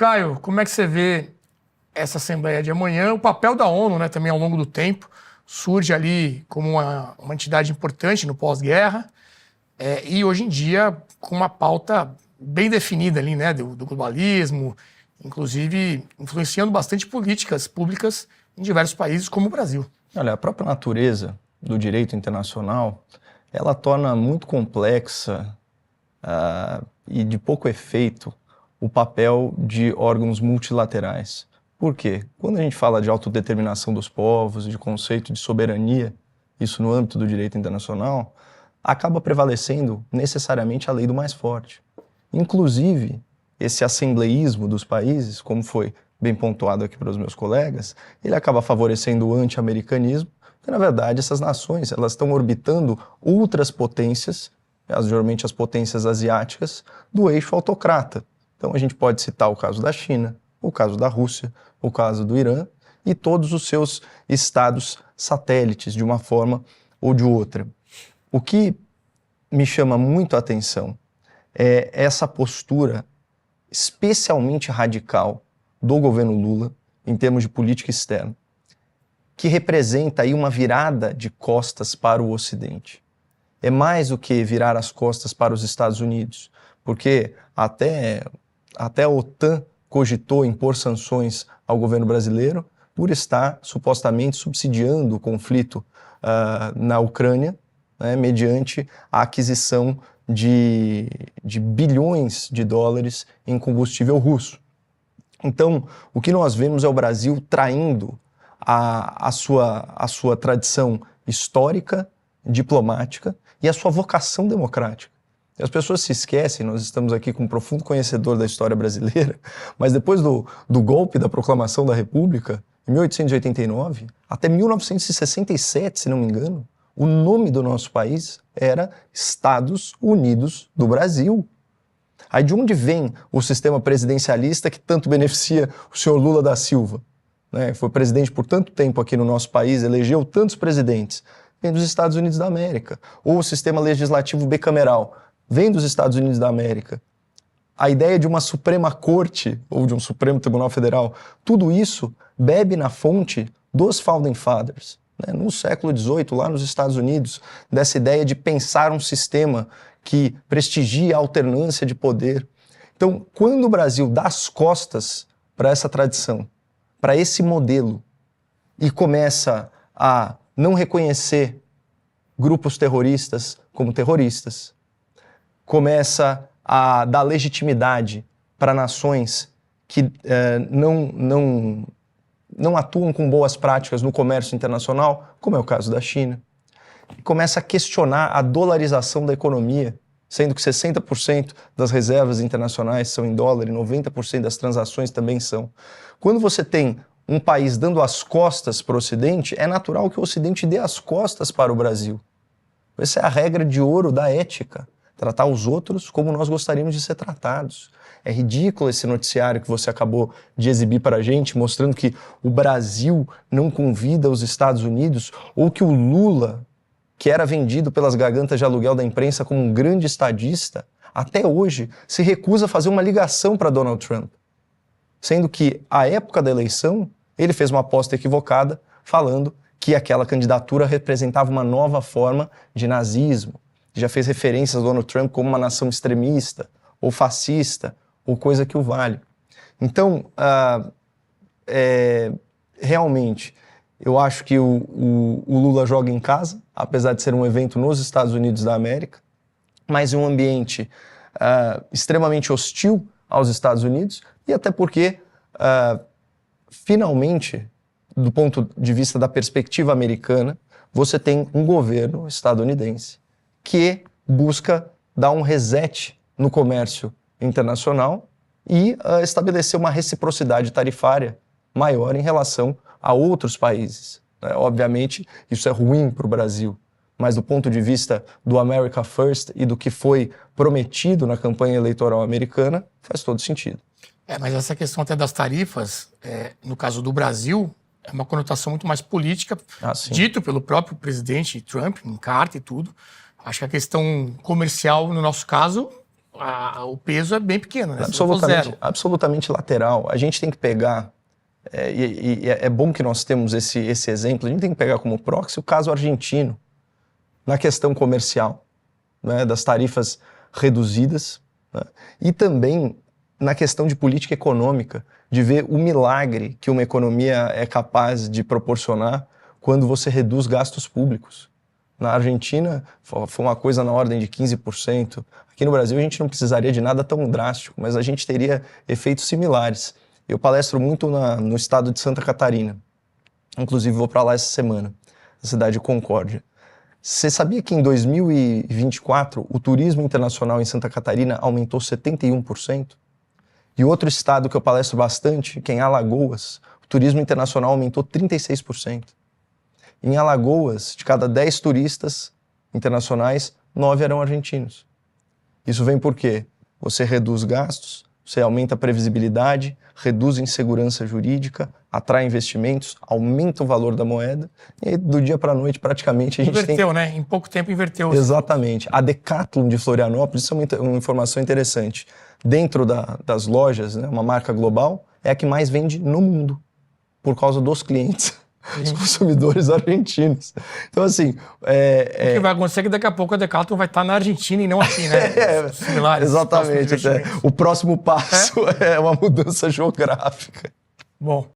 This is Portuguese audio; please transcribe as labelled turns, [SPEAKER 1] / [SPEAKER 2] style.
[SPEAKER 1] Caio, como é que você vê essa Assembleia de amanhã? O papel da ONU, né, também ao longo do tempo, surge ali como uma entidade importante no pós-guerra, e hoje em dia com uma pauta bem definida ali, né, do globalismo, inclusive influenciando bastante políticas públicas em diversos países, como o Brasil.
[SPEAKER 2] Olha, a própria natureza do direito internacional, ela torna muito complexa e de pouco efeito o papel de órgãos multilaterais. Por quê? Quando a gente fala de autodeterminação dos povos, de conceito de soberania, isso no âmbito do direito internacional, acaba prevalecendo necessariamente a lei do mais forte. Inclusive, esse assembleísmo dos países, como foi bem pontuado aqui para os meus colegas, ele acaba favorecendo o anti-americanismo, porque, na verdade, essas nações elas estão orbitando outras potências, geralmente as potências asiáticas, do eixo autocrata. Então, a gente pode citar o caso da China, o caso da Rússia, o caso do Irã e todos os seus estados satélites, de uma forma ou de outra. O que me chama muito a atenção é essa postura especialmente radical do governo Lula em termos de política externa, que representa aí uma virada de costas para o Ocidente. É mais do que virar as costas para os Estados Unidos, porque até a OTAN cogitou impor sanções ao governo brasileiro por estar supostamente subsidiando o conflito na Ucrânia, né, mediante a aquisição de bilhões de dólares em combustível russo. Então, o que nós vemos é o Brasil traindo a sua tradição histórica, diplomática e a sua vocação democrática. As pessoas se esquecem, nós estamos aqui com um profundo conhecedor da história brasileira, mas depois do golpe da proclamação da República, em 1889, até 1967, se não me engano, o nome do nosso país era Estados Unidos do Brasil. Aí de onde vem o sistema presidencialista que tanto beneficia o senhor Lula da Silva? Né? Foi presidente por tanto tempo aqui no nosso país, elegeu tantos presidentes. Vem dos Estados Unidos da América. Ou o sistema legislativo bicameral, vem dos Estados Unidos da América. A ideia de uma Suprema Corte, ou de um Supremo Tribunal Federal, tudo isso bebe na fonte dos Founding Fathers. Né? No século XVIII, lá nos Estados Unidos, dessa ideia de pensar um sistema que prestigia a alternância de poder. Então, quando o Brasil dá as costas para essa tradição, para esse modelo, e começa a não reconhecer grupos terroristas como terroristas, começa a dar legitimidade para nações que não atuam com boas práticas no comércio internacional, como é o caso da China, começa a questionar a dolarização da economia, sendo que 60% das reservas internacionais são em dólar e 90% das transações também são. Quando você tem um país dando as costas para o Ocidente, é natural que o Ocidente dê as costas para o Brasil. Essa é a regra de ouro da ética, tratar os outros como nós gostaríamos de ser tratados. É ridículo esse noticiário que você acabou de exibir para a gente, mostrando que o Brasil não convida os Estados Unidos, ou que o Lula, que era vendido pelas gargantas de aluguel da imprensa como um grande estadista, até hoje se recusa a fazer uma ligação para Donald Trump. Sendo que, à época da eleição, ele fez uma aposta equivocada, falando que aquela candidatura representava uma nova forma de nazismo. Já fez referências a Donald Trump como uma nação extremista, ou fascista, ou coisa que o valha. Então, realmente, eu acho que o Lula joga em casa, apesar de ser um evento nos Estados Unidos da América, mas em um ambiente extremamente hostil aos Estados Unidos, e até porque, finalmente, do ponto de vista da perspectiva americana, você tem um governo estadunidense que busca dar um reset no comércio internacional e estabelecer uma reciprocidade tarifária maior em relação a outros países. Obviamente, isso é ruim para o Brasil, mas do ponto de vista do America First e do que foi prometido na campanha eleitoral americana, faz todo sentido.
[SPEAKER 1] Mas essa questão até das tarifas, no caso do Brasil, é uma conotação muito mais política, dito pelo próprio presidente Trump, em carta e tudo. Acho que a questão comercial, no nosso caso, o peso é bem pequeno, né?
[SPEAKER 2] Absolutamente lateral. A gente tem que pegar, e é bom que nós temos esse exemplo, a gente tem que pegar como proxy o caso argentino, na questão comercial, né, das tarifas reduzidas, né, e também na questão de política econômica, de ver o milagre que uma economia é capaz de proporcionar quando você reduz gastos públicos. Na Argentina, foi uma coisa na ordem de 15%. Aqui no Brasil, a gente não precisaria de nada tão drástico, mas a gente teria efeitos similares. Eu palestro muito no estado de Santa Catarina. Inclusive, vou para lá essa semana, na cidade de Concórdia. Você sabia que em 2024 o turismo internacional em Santa Catarina aumentou 71%? E outro estado que eu palestro bastante, que é em Alagoas, o turismo internacional aumentou 36%. Em Alagoas, de cada 10 turistas internacionais, 9 eram argentinos. Isso vem por quê? Você reduz gastos, você aumenta a previsibilidade, reduz a insegurança jurídica, atrai investimentos, aumenta o valor da moeda, e aí, do dia para a noite, praticamente, a gente
[SPEAKER 1] inverteu, né? Em pouco tempo inverteu.
[SPEAKER 2] Exatamente. A Decathlon de Florianópolis, isso é uma informação interessante. Dentro das lojas, né, uma marca global, é a que mais vende no mundo, por causa dos clientes, os consumidores argentinos. Então, assim...
[SPEAKER 1] O que vai acontecer é que daqui a pouco a Decathlon vai estar na Argentina e não aqui, né? Similares.
[SPEAKER 2] Exatamente. O próximo passo é uma mudança geográfica.
[SPEAKER 1] Bom.